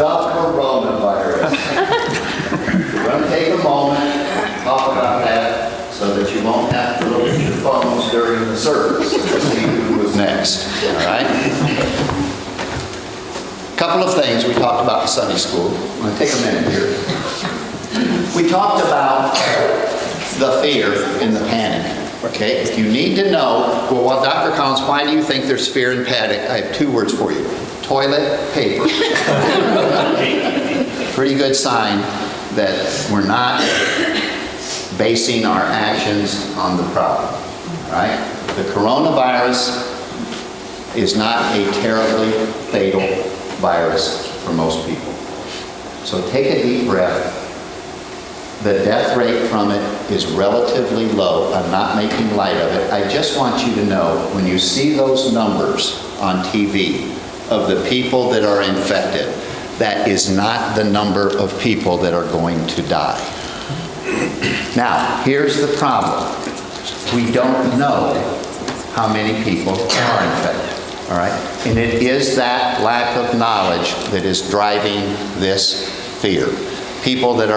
coronavirus. We're going to take a moment and talk about that so that you won't have to look at your phones during the service to see who was next. All right? A couple of things we talked about in Sunday school. I'm going to take a minute here. We talked about the fear and the panic. Okay, if you need to know, well, Dr. Collins, why do you think there's fear and panic? I have two words for you. Toilet paper. Pretty good sign that we're not basing our actions on the problem. All right? The coronavirus is not a terribly fatal virus for most people. So take a deep breath. The death rate from it is relatively low. I'm not making light of it. I just want you to know, when you see those numbers on TV of the people that are infected, that is not the number of people that are going to die. Now, here's the problem. We don't know how many people are infected, all right? And it is that lack of knowledge that is driving this fear. People that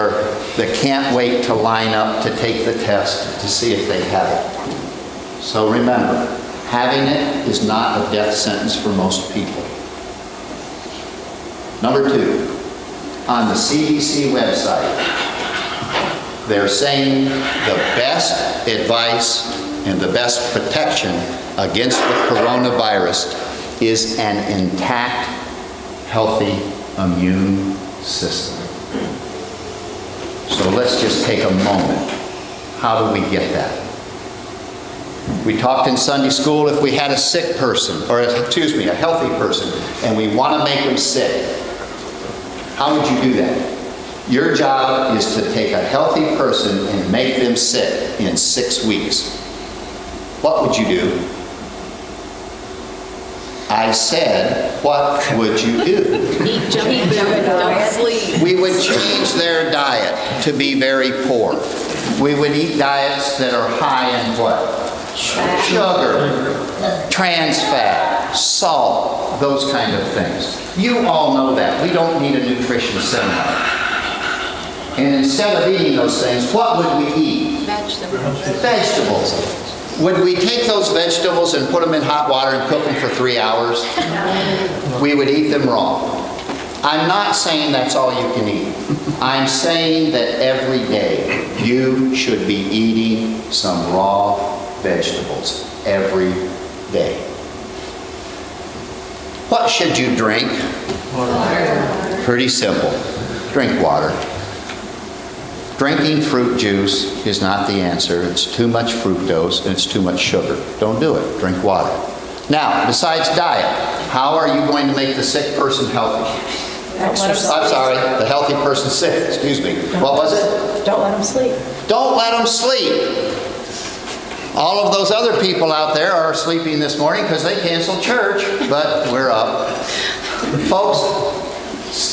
can't wait to line up to take the test to see if they have it. So remember, having it is not a death sentence for most people. Number two, on the CDC website, they're saying the best advice and the best protection against the coronavirus is an intact, healthy immune system. So let's just take a moment. How do we get that? We talked in Sunday school, if we had a sick person, or a healthy person, and we want to make them sick, how would you do that? Your job is to take a healthy person and make them sick in 6 weeks. What would you do? I said, what would you do? Eat junk food, don't sleep. We would change their diet to be very poor. We would eat diets that are high in what? Sugar, trans fat, salt, those kind of things. You all know that. We don't need a nutrition seminar. And instead of eating those things, what would we eat? Vegetables. Would we take those vegetables and put them in hot water and cook them for 3 hours? We would eat them raw. I'm not saying that's all you can eat. I'm saying that every day you should be eating some raw vegetables every day. What should you drink? Water. Pretty simple. Drink water. Drinking fruit juice is not the answer. It's too much fructose and it's too much sugar. Don't do it. Drink water. Now, besides diet, how are you going to make the sick person healthy? Exercise. I'm sorry, the healthy person sick. Excuse me. What was it? Don't let them sleep. Don't let them sleep. All of those other people out there are sleeping this morning because they canceled church, but we're up. Folks,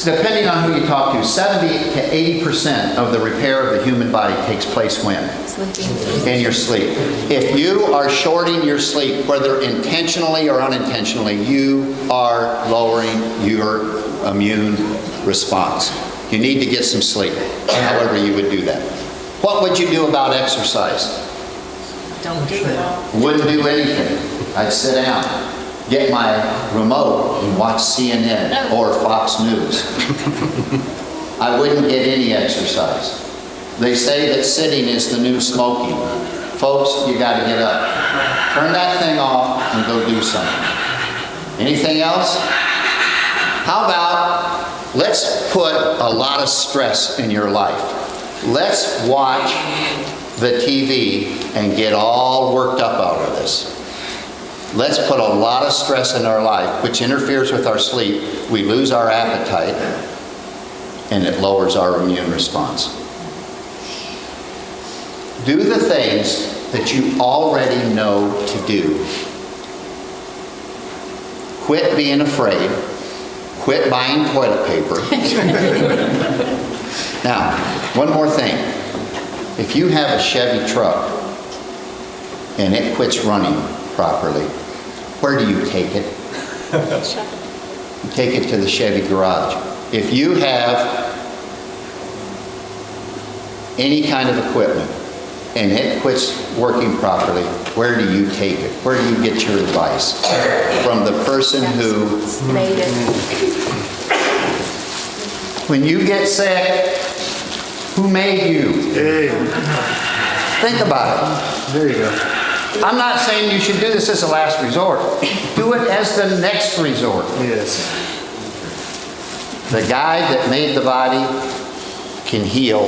depending on who you talk to, 70 to 80% of the repair of the human body takes place when? In your sleep. If you are shorting your sleep, whether intentionally or unintentionally, you are lowering your immune response. You need to get some sleep, however you would do that. What would you do about exercise? Don't do it. Wouldn't do anything. I'd sit down, get my remote and watch CNN or Fox News. I wouldn't get any exercise. They say that sitting is the new smoking. Folks, you got to get up. Turn that thing off and go do something. Anything else? How about let's put a lot of stress in your life. Let's watch the TV and get all worked up out of this. Let's put a lot of stress in our life, which interferes with our sleep. We lose our appetite, and it lowers our immune response. Do the things that you already know to do. Quit being afraid. Quit buying toilet paper. Now, one more thing. If you have a Chevy truck and it quits running properly, where do you take it? take it to the Chevy garage. If you have any kind of equipment and it quits working properly, where do you take it? Where do you get your advice? From the person who, Made it. when you get sick, who made you? Hey, Think about it. there you go. I'm not saying you should do this as a last resort. Do it as the next resort. Yes. The guy that made the body can heal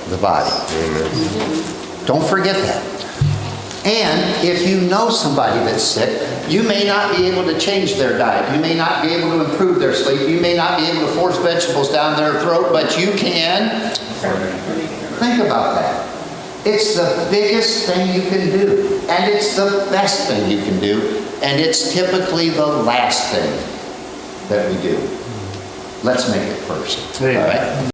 the body. Don't forget that. And if you know somebody that's sick, you may not be able to change their diet. You may not be able to improve their sleep. You may not be able to force vegetables down their throat, but you can. Think about that. It's the biggest thing you can do, and it's the best thing you can do, and it's typically the last thing that we do. Let's make it first. All Amen. right?